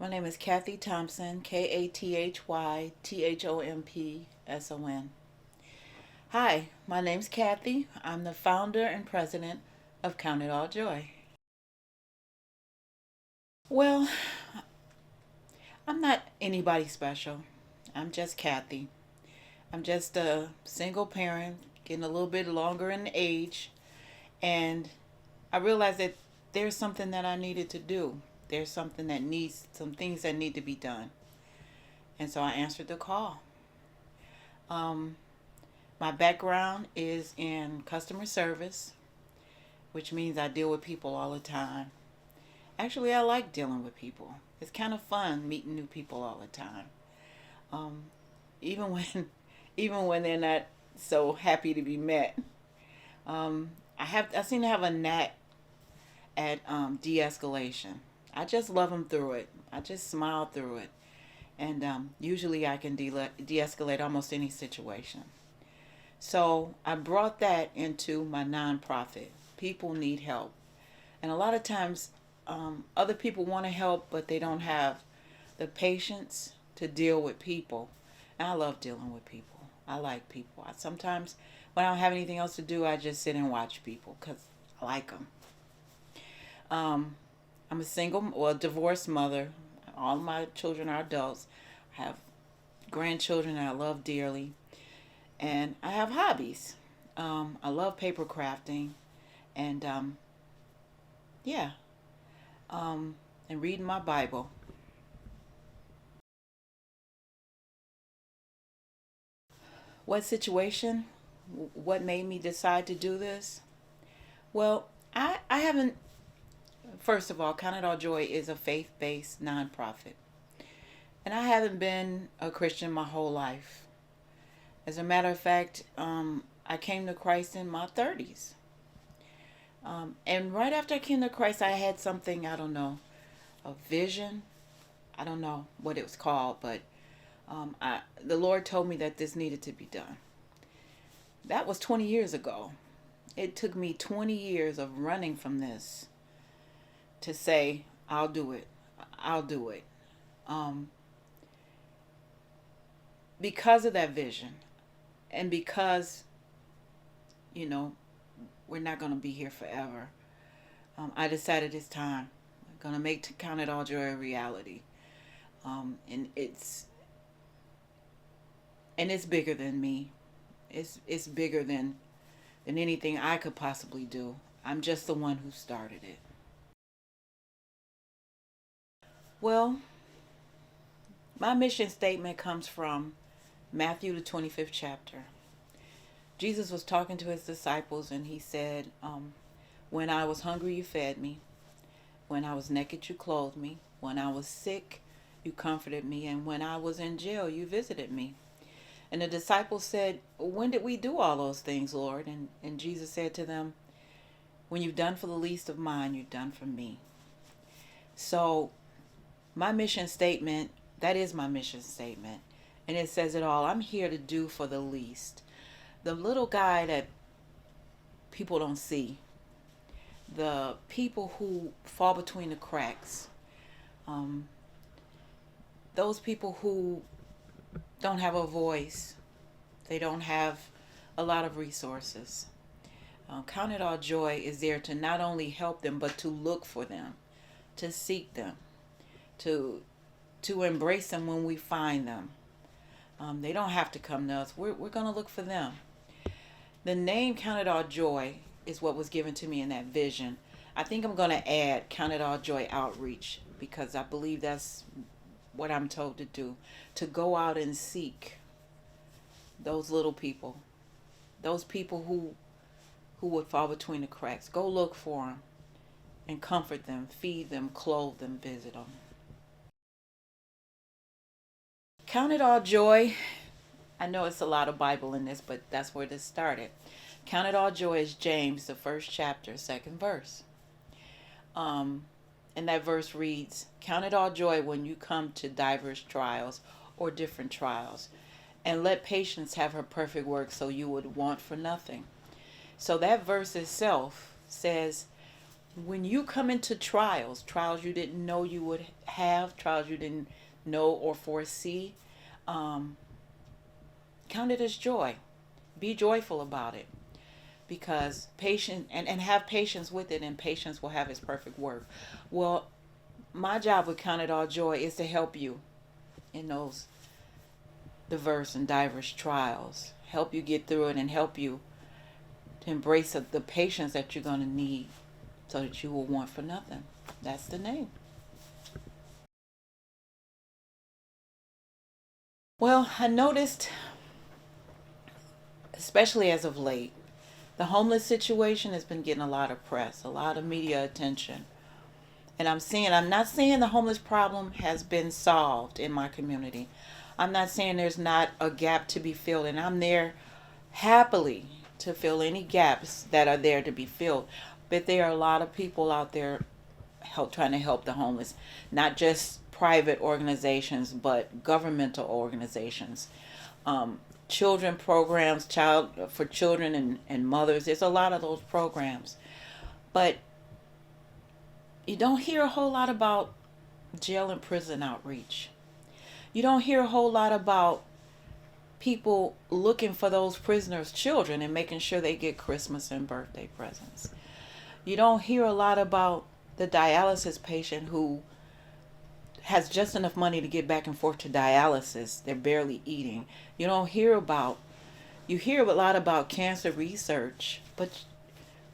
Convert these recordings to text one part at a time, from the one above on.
My name is Kathy Thompson, KathyThompson. Hi, my name's Kathy. I'm the founder and president of Count It All Joy. Well, I'm not anybody special. I'm just Kathy. I'm just a single parent, getting a little bit longer in age, and I realized that there's something that I needed to do. There's some things that need to be done. And so I answered the call. Um, my background is in customer service, which means I deal with people all the time. Actually, I like dealing with people. It's kind of fun meeting new people all the time. Um, even when, even when they're not so happy to be met. I seem to have a knack at de-escalation. I just love them through it. I just smile through it, and usually I can de-escalate almost any situation. So I brought that into my nonprofit. People need help. And a lot of times, other people want to help, but they don't have the patience to deal with people. And I love dealing with people. I like people. Sometimes, when I don't have anything else to do, I just sit and watch people because I like them. Um, I'm a divorced mother. All my children are adults. I have grandchildren that I love dearly. And I have hobbies. I love paper crafting and yeah, and reading my Bible. What situation? What made me decide to do this? Well, I haven't, first of all, Count It All Joy is a faith based nonprofit. And I haven't been a Christian my whole life. As a matter of fact, I came to Christ in my 30s. And right after I came to Christ, I had something, I don't know, a vision. I don't know what it was called, but the Lord told me that this needed to be done. That was 20 years ago. It took me 20 years of running from this to say, I'll do it. I'll do it. Um, because of that vision, and because, you know, we're not going to be here forever, I decided it's time. I'm going to make Count It All Joy a reality. And it's bigger than me. It's bigger than anything I could possibly do. I'm just the one who started it. Well, my mission statement comes from Matthew, the 25th chapter. Jesus was talking to his disciples and he said, when I was hungry, you fed me. When I was naked, you clothed me. When I was sick, you comforted me. And when I was in jail, you visited me. And the disciples said, when did we do all those things, Lord? And Jesus said to them, when you've done for the least of mine, you've done for me. So my mission statement, that is my mission statement. And it says it all. I'm here to do for the least. The little guy that people don't see. The people who fall between the cracks. Um, those people who don't have a voice. They don't have a lot of resources. Count It All Joy is there to not only help them, but to look for them, to seek them, to embrace them when we find them. They don't have to come to us. We're going to look for them. The name Count It All Joy is what was given to me in that vision. I think I'm going to add Count It All Joy Outreach because I believe that's what I'm told to do. To go out and seek those little people. Those people who would fall between the cracks. Go look for them and comfort them, feed them, clothe them, visit them. Count it all joy. I know it's a lot of Bible in this, but that's where this started. Count it all joy is James, the first chapter, second verse. Um, and that verse reads, count it all joy when you come to diverse trials or different trials, and let patience have her perfect work so you would want for nothing. So that verse itself says when you come into trials you didn't know you would have, trials you didn't know or foresee, um, count it as joy. Be joyful about it, because patience, and have patience with it, and patience will have its perfect work. Well, my job with Count It All Joy is to help you in those diverse and diverse trials, help you get through it, and help you to embrace the patience that you're going to need so that you will want for nothing. That's the name. Well, I noticed, especially as of late, the homeless situation has been getting a lot of press, a lot of media attention. And I'm not saying the homeless problem has been solved in my community. I'm not saying there's not a gap to be filled, and I'm there happily to fill any gaps that are there to be filled. But there are a lot of people out there trying to help the homeless, not just private organizations, but governmental organizations. Children programs, child for children and mothers. There's a lot of those programs, but you don't hear a whole lot about jail and prison outreach. You don't hear a whole lot about people looking for those prisoners' children and making sure they get Christmas and birthday presents. You don't hear a lot about the dialysis patient who has just enough money to get back and forth to dialysis. They're barely eating. You don't hear about, you hear a lot about cancer research, but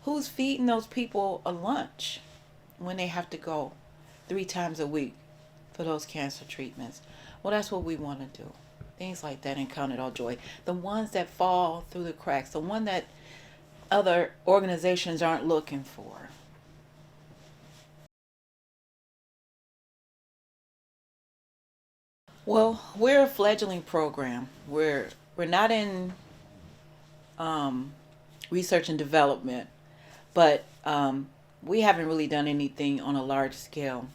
who's feeding those people a lunch when they have to go 3 times a week for those cancer treatments? Well, that's what we want to do. Things like that, and Count It All Joy. The ones that fall through the cracks, the one that other organizations aren't looking for. Well, we're a fledgling program. We're not in um, research and development, but we haven't really done anything on a large scale.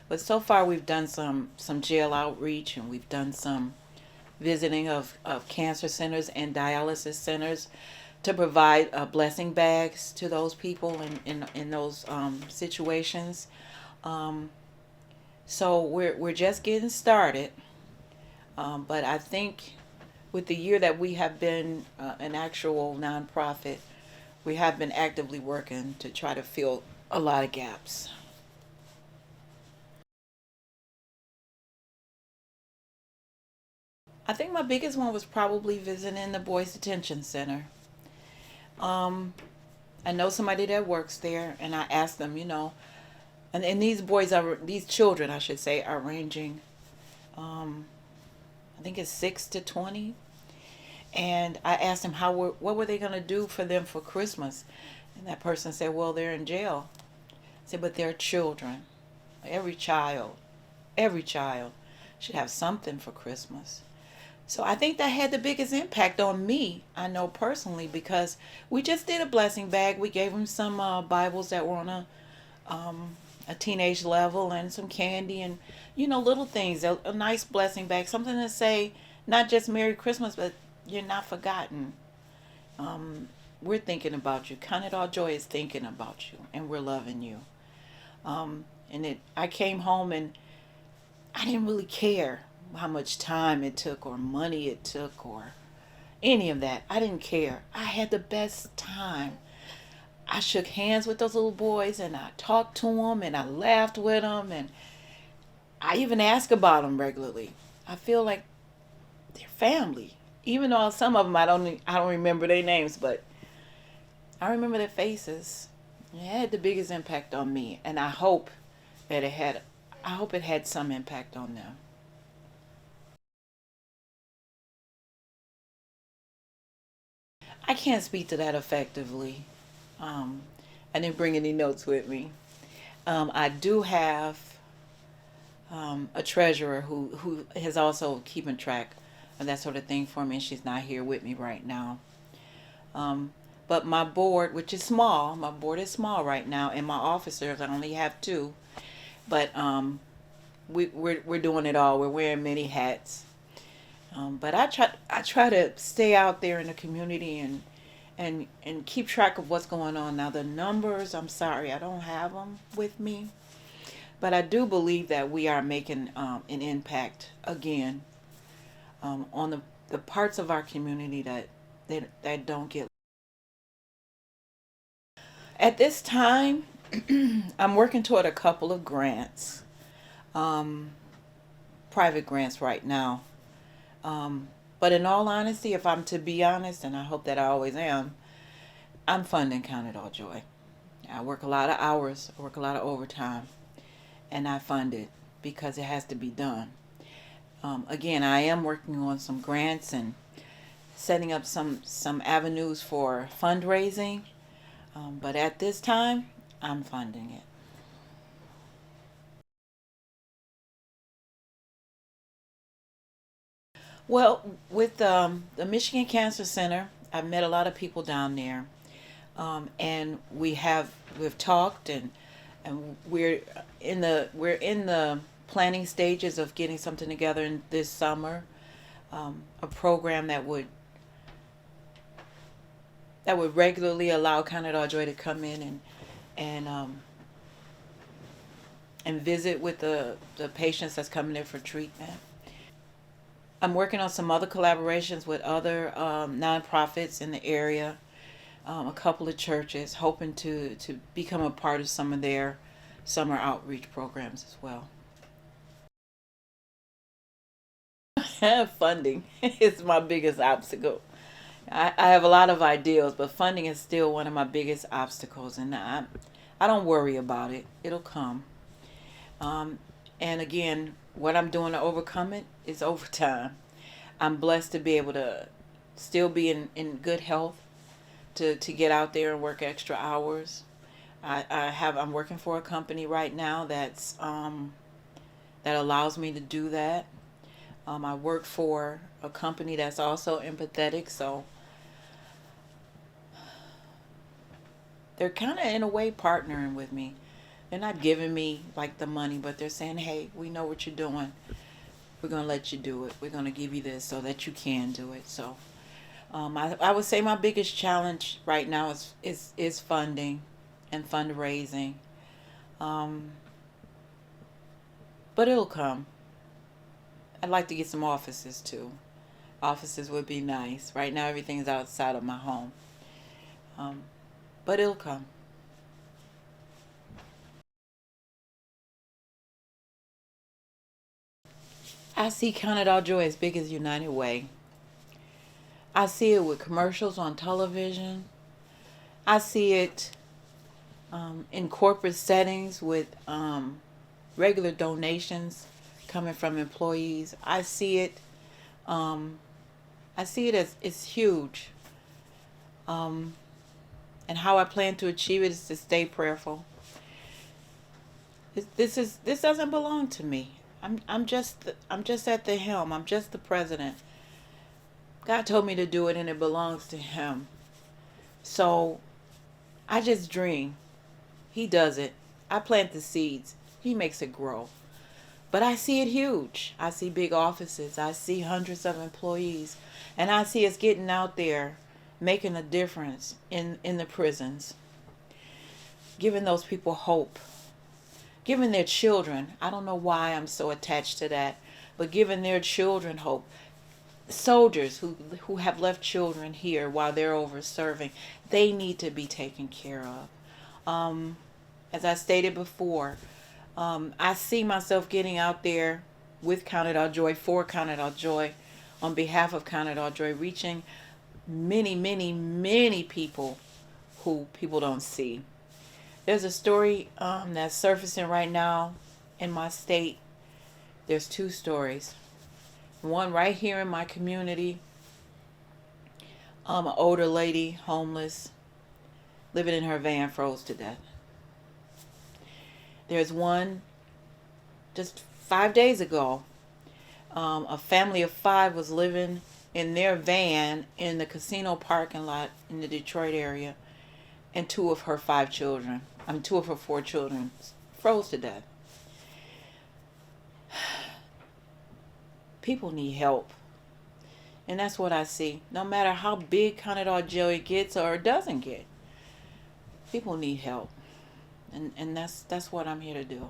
But so far, we've done some jail outreach, and we've done some visiting of cancer centers and dialysis centers to provide blessing bags to those people in those situations. Um, so we're just getting started. But I think with the year that we have been an actual nonprofit, we have been actively working to try to fill a lot of gaps. I think my biggest one was probably visiting the Boys Detention Center. Um, I know somebody that works there, and I asked them, and these children, I should say, are ranging, um, I think it's 6 to 20. And I asked them what were they going to do for them for Christmas, and that person said, "Well, they're in jail." I said, "But they're children. Every child, every child should have something for Christmas." So I think that had the biggest impact on me. I know personally, because we just did a blessing bag. We gave them some Bibles that were on a teenage level, and some candy, and little things, a nice blessing bag, something to say not just Merry Christmas, but you're not forgotten. We're thinking about you. Count It All Joy is thinking about you, and we're loving you. I came home, and I didn't really care how much time it took or money it took or any of that. I didn't care. I had the best time. I shook hands with those little boys, and I talked to them, and I laughed with them, and I even ask about them regularly. I feel like they're family, even though some of them I don't remember their names, but I remember their faces. It had the biggest impact on me, and that it had. I hope it had some impact on them. I can't speak to that effectively. Um, I didn't bring any notes with me. I do have a treasurer who has also keeping track of that sort of thing for me, and she's not here with me right now. Um, but my board, which is small, my board is small right now, and my officers, I only have two, but we're doing it all. We're wearing many hats. But I try to stay out there in the community, and keep track of what's going on. Now the numbers, I'm sorry, I don't have them with me, but I do believe that we are making an impact again, on the parts of our community that don't get. At this time, I'm working toward a couple of grants, um, private grants right now. Um, but in all honesty, if I'm to be honest, and I hope that I always am, I'm funding Count It All Joy. I work a lot of hours, I work a lot of overtime, and I fund it because it has to be done. Again, I am working on some grants and setting up some avenues for fundraising, but at this time, I'm funding it. Well, with the Michigan Cancer Center, I've met a lot of people down there, and we've talked, and we're in the planning stages of getting something together in this summer, a program that would regularly allow Canada Joy to come in and visit with the patients that's coming in for treatment. I'm working on some other collaborations with other nonprofits in the area, a couple of churches, hoping to become a part of some of their summer outreach programs as well. Funding is my biggest obstacle. I have a lot of ideals, but funding is still one of my biggest obstacles, and I don't worry about it. It'll come. Um, and again, what I'm doing to overcome it is overtime. I'm blessed to be able to still be in good health to get out there and work extra hours. I'm working for a company right now that allows me to do that. I work for a company that's also empathetic, so they're kind of in a way partnering with me. They're not giving me like the money, but they're saying, "Hey, we know what you're doing. We're gonna let you do it. We're gonna give you this so that you can do it." So, I would say my biggest challenge right now is funding and fundraising. Um, but it'll come. I'd like to get some offices too. Offices would be nice. Right now, everything's outside of my home. Um, but it'll come. I see Count It All Joy as big as United Way. I see it with commercials on television. I see it in corporate settings with regular donations coming from employees. Um, I see it as it's huge. Um, and how I plan to achieve it is to stay prayerful. This doesn't belong to me. I'm just at the helm. I'm just the president. God told me to do it, and it belongs to Him. So I just dream. He does it. I plant the seeds. He makes it grow. But I see it huge. I see big offices. I see hundreds of employees. And I see us getting out there making a difference in the prisons, giving those people hope, giving their children. I don't know why I'm so attached to that, but giving their children hope. Soldiers who have left children here while they're over serving, they need to be taken care of. As I stated before, I see myself getting out there with Count It All Joy, for Count It All Joy, on behalf of Count It All Joy, reaching many, many, many people who people don't see. There's a story that's surfacing right now in my state. There's two stories. One right here in my community, an older lady, homeless, living in her van, froze to death. There's one just 5 days ago. A family of five was living in their van in the casino parking lot in the Detroit area, and two of her four children froze to death. People need help. And that's what I see. No matter how big Count It All Joy gets or doesn't get, people need help. And that's what I'm here to do.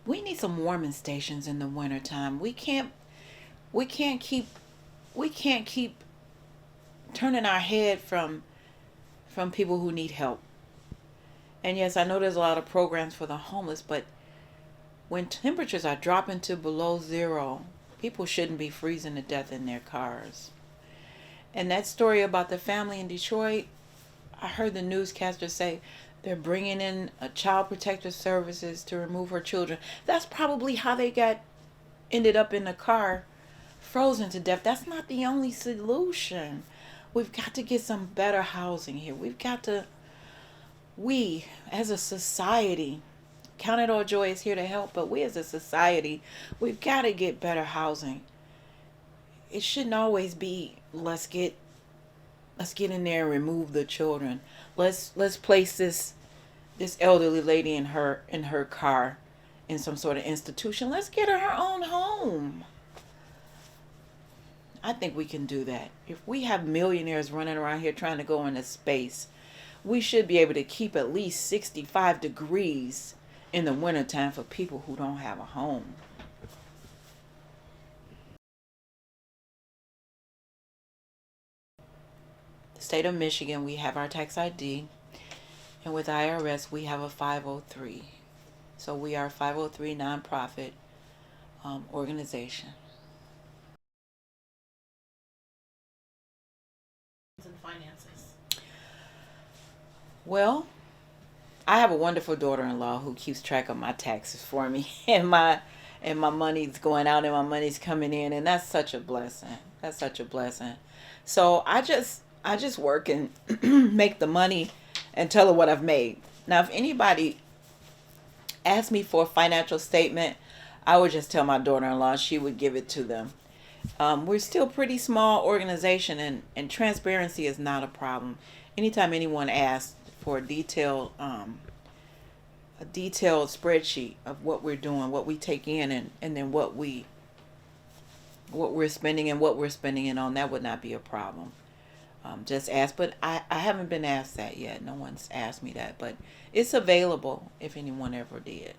We need some warming stations in the wintertime. We can't keep we can't keep turning our head from people who need help. And yes, I know there's a lot of programs for the homeless, but when temperatures are dropping to below zero, people shouldn't be freezing to death in their cars. And that story about the family in Detroit, I heard the newscaster say they're bringing in a child protective services to remove her children. That's probably how they got ended up in the car frozen to death. That's not the only solution. We've got to get some better housing here. We as a society, Count It All Joy is here to help, but we as a society, we've got to get better housing. It shouldn't always be let's get in there and remove the children. Let's place this elderly lady in her car in some sort of institution. Let's get her own home. I think we can do that. If we have millionaires running around here trying to go into space, we should be able to keep at least 65 degrees in the wintertime for people who don't have a home. The state of Michigan, we have our tax ID, and with IRS, we have a 503. So we are a 503 nonprofit organization. And finances. Well, I have a wonderful daughter-in-law who keeps track of my taxes for me and my money's going out and my money's coming in, and that's such a blessing. That's such a blessing. So I just work and make the money and tell her what I've made. Now, if anybody asks me for a financial statement, I would just tell my daughter-in-law. She would give it to them. We're still a pretty small organization, and transparency is not a problem. Anytime anyone asks for a detailed spreadsheet of what we're doing, what we take in, and then what we're spending and what we're spending it on, that would not be a problem. Just ask, but I haven't been asked that yet. No one's asked me that, but it's available if anyone ever did.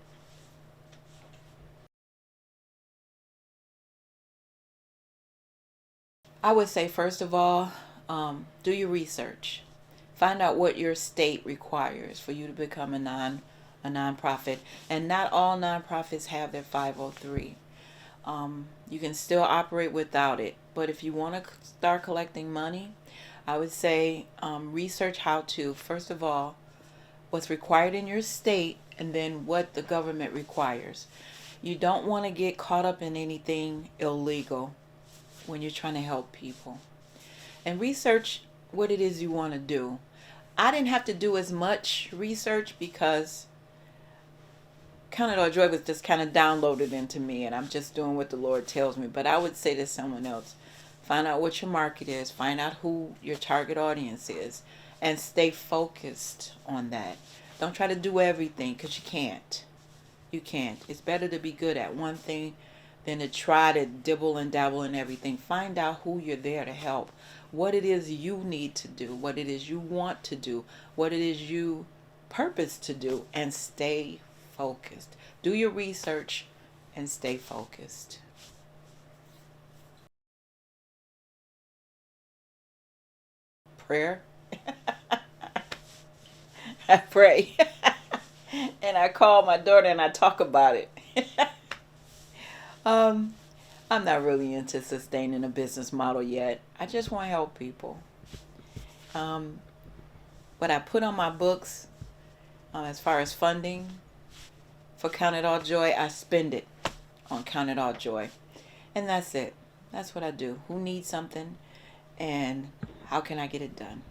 I would say, first of all, do your research. Find out what your state requires for you to become a nonprofit, and not all nonprofits have their 503. You can still operate without it, but if you want to start collecting money, I would say research how to, first of all, what's required in your state, and then what the government requires. You don't want to get caught up in anything illegal when you're trying to help people. And research what it is you want to do. I didn't have to do as much research because Count It All Joy was just kind of downloaded into me, and I'm just doing what the Lord tells me. But I would say to someone else, find out what your market is, find out who your target audience is, and stay focused on that. Don't try to do everything, because you can't. You can't. It's better to be good at one thing than to try to dibble and dabble in everything. Find out who you're there to help, what it is you need to do, what it is you want to do, what it is you purpose to do, and stay focused. Do your research and stay focused. Prayer. I pray. And I call my daughter and I talk about it. um, I'm not really into sustaining a business model yet. I just want to help people. Um, what I put on my books, as far as funding for Count It All Joy, I spend it on Count It All Joy. And that's it. That's what I do. Who needs something and how can I get it done?